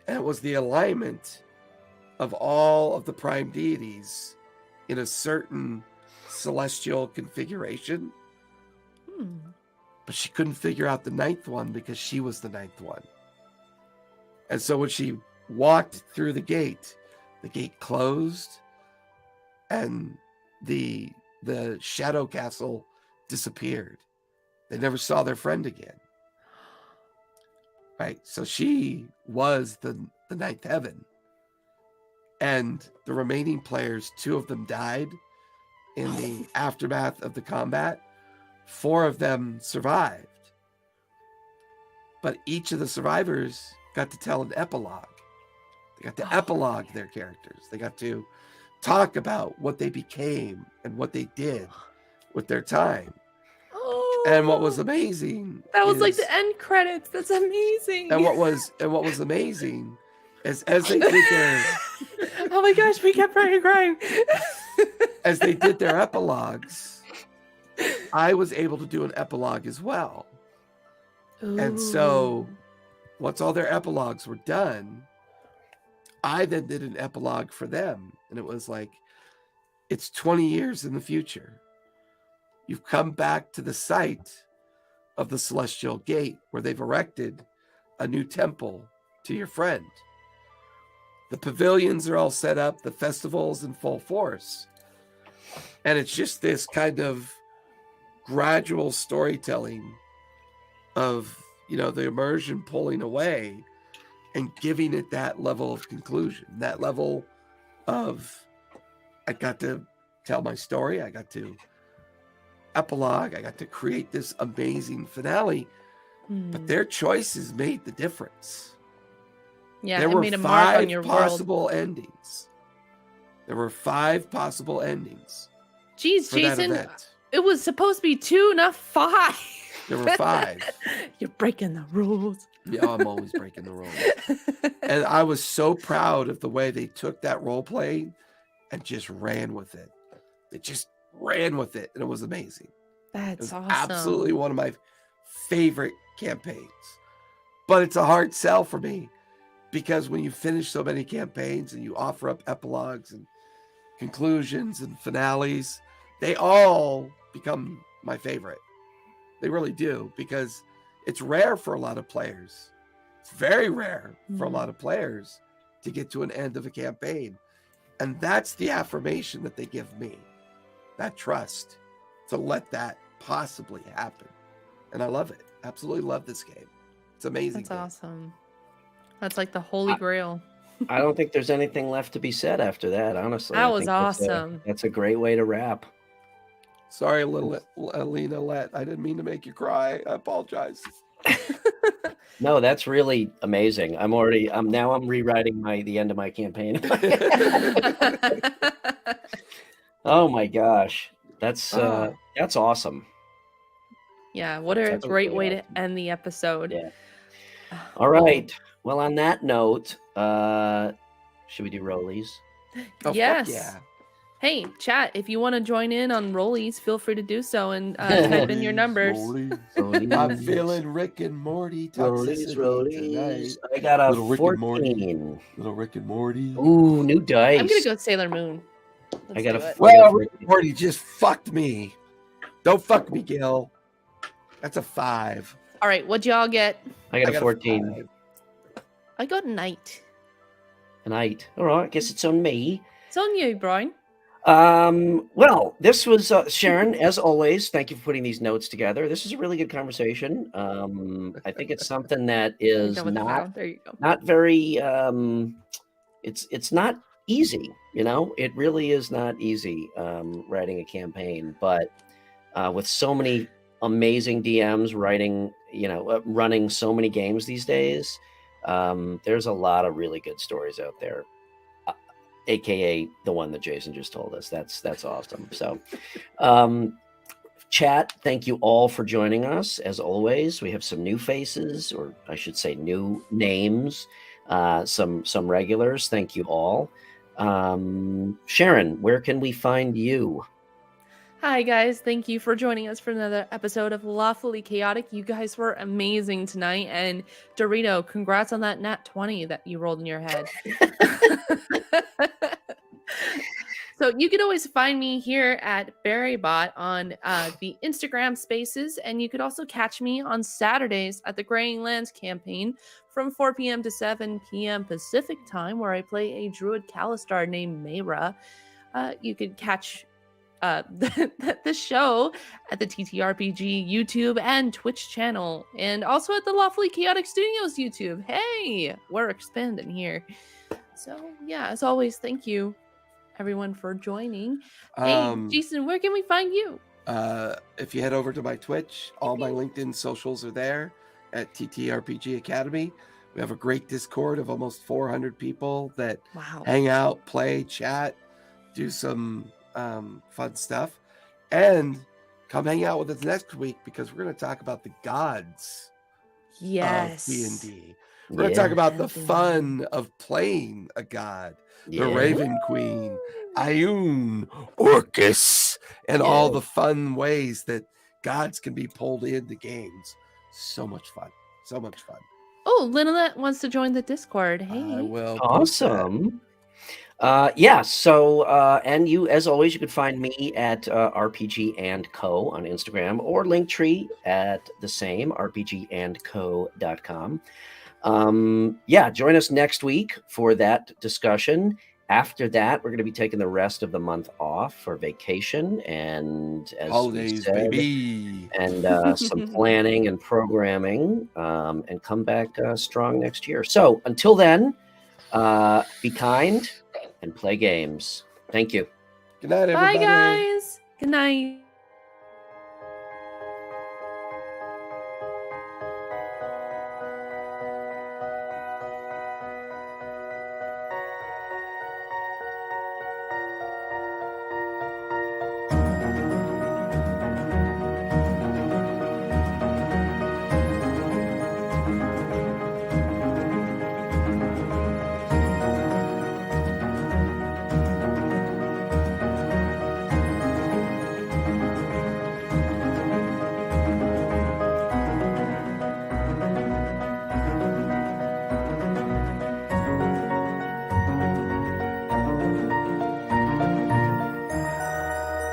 And it was the alignment of all of the prime deities in a certain celestial configuration. Hmm. But she couldn't figure out the 9th one because she was the 9th one. And so when she walked through the gate closed, and the shadow castle disappeared. They never saw their friend again. Right? So she was the ninth heaven. And the remaining players, 2 of them died in the aftermath of the combat. 4 of them survived. But each of the survivors got to tell an epilogue. They got to epilogue their characters. They got to talk about what they became and what they did with their time. And what was amazing, that was like the end credits. That's amazing. And what was amazing is as they did their oh my gosh, we kept crying. as they did their epilogues, I was able to do an epilogue as well. Ooh. And so once all their epilogues were done, I then did an epilogue for them. And it was like, it's 20 years in the future. You've come back to the site of the Celestial Gate where they've erected a new temple to your friend. The pavilions are all set up. The festival's in full force. And it's just this kind of gradual storytelling of, the immersion pulling away and giving it that level of conclusion, that level of, I got to tell my story. I got to epilogue. I got to create this amazing finale, but their choices made the difference. Yeah, there it were made a mark on your possible endings. There were 5 possible endings. Jeez, for that Jason, event. it was supposed to be 2, not 5. There were 5. You're breaking the rules. Yeah, I'm always breaking the rules. And I was so proud of the way they took that role playing and just ran with it. They just ran with it, and it was amazing. That's It was awesome. absolutely one of my favorite campaigns. But it's a hard sell for me because when you finish so many campaigns and you offer up epilogues and conclusions and finales, they all become my favorite. They really do, because it's rare for a lot of players. It's very rare for a lot of players to get to an end of a campaign. And that's the affirmation that they give me, that trust to let that possibly happen. And I love it. Absolutely love this game. It's amazing. That's awesome. That's like the holy grail. I don't think there's anything left to be said after that, honestly. That I was think awesome. That's a great way to wrap. Sorry, little Alina Let. I didn't mean to make you cry. I apologize. No, that's really amazing. I'm rewriting the end of my campaign. Oh my gosh. That's awesome. Yeah, what a That's great really way to awesome. end the episode. Yeah. All right. Well, on that note, should we do rollies? Oh, Yes. fuck yeah. Hey, chat, if you want to join in on rollies, feel free to do so and type in your numbers. I'm feeling Rick and Morty toxicity Rollies. tonight. I got a Little Rick and Morty. 14. Little Rick and Morty. Ooh, new dice. I'm going to go Sailor Moon. I got do a it. Well, Rick and Morty just fucked me. Don't fuck me, Gil. That's a 5. All right, what'd y'all get? I got a 14. 5. I got an 8. An 8. All right, I guess it's on me. It's on you, Brian. Well, this was Sharon, as always. Thank you for putting these notes together. This is a really good conversation. I think it's something that is Go with the flow. There you go. not very it's not easy, it really is not easy writing a campaign, but with so many amazing DMs running so many games these days, there's a lot of really good stories out there, aka the one that Jason just told us. That's awesome. So chat, thank you all for joining us. As always, we have some new faces, or I should say new names, some regulars. Thank you all. Sharon, where can we find you? Hi, guys. Thank you for joining us for another episode of Lawfully Chaotic. You guys were amazing tonight. And Dorito, congrats on that nat 20 that you rolled in your head. So you can always find me here at BarryBot on the Instagram Spaces, and you could also catch me on Saturdays at the Graying Lands campaign from 4 p.m. to 7 p.m. Pacific time, where I play a druid Kalistar named Mayra. You could catch the show at the TTRPG YouTube and Twitch channel, and also at the Lawfully Chaotic Studios YouTube. Hey, we're expanding here. So yeah, as always, thank you everyone for joining. Hey, Jason, where can we find you? If you head over to my Twitch, all my LinkedIn socials are there at TTRPG Academy. We have a great Discord of almost 400 people that hang out, play, chat, do some fun stuff, and come hang out with us next week because we're going to talk about the gods of D&D. We're going to talk about the fun of playing a god, the Raven Queen, Ioun, Orcus, and all the fun ways that gods can be pulled into games. So much fun. So much fun. Oh, Lynette wants to join the Discord. Hey. I will. Awesome. So and you, as always, you can find me at RPG&Co on Instagram, or Linktree at the same, rpgandco.com. Join us next week for that discussion. After that, we're going to be taking the rest of the month off for vacation and, as holidays, said, baby, and some planning and programming, and come back strong next year. So until then, be kind and play games. Thank you. Good night, everybody. Bye, guys. Good night.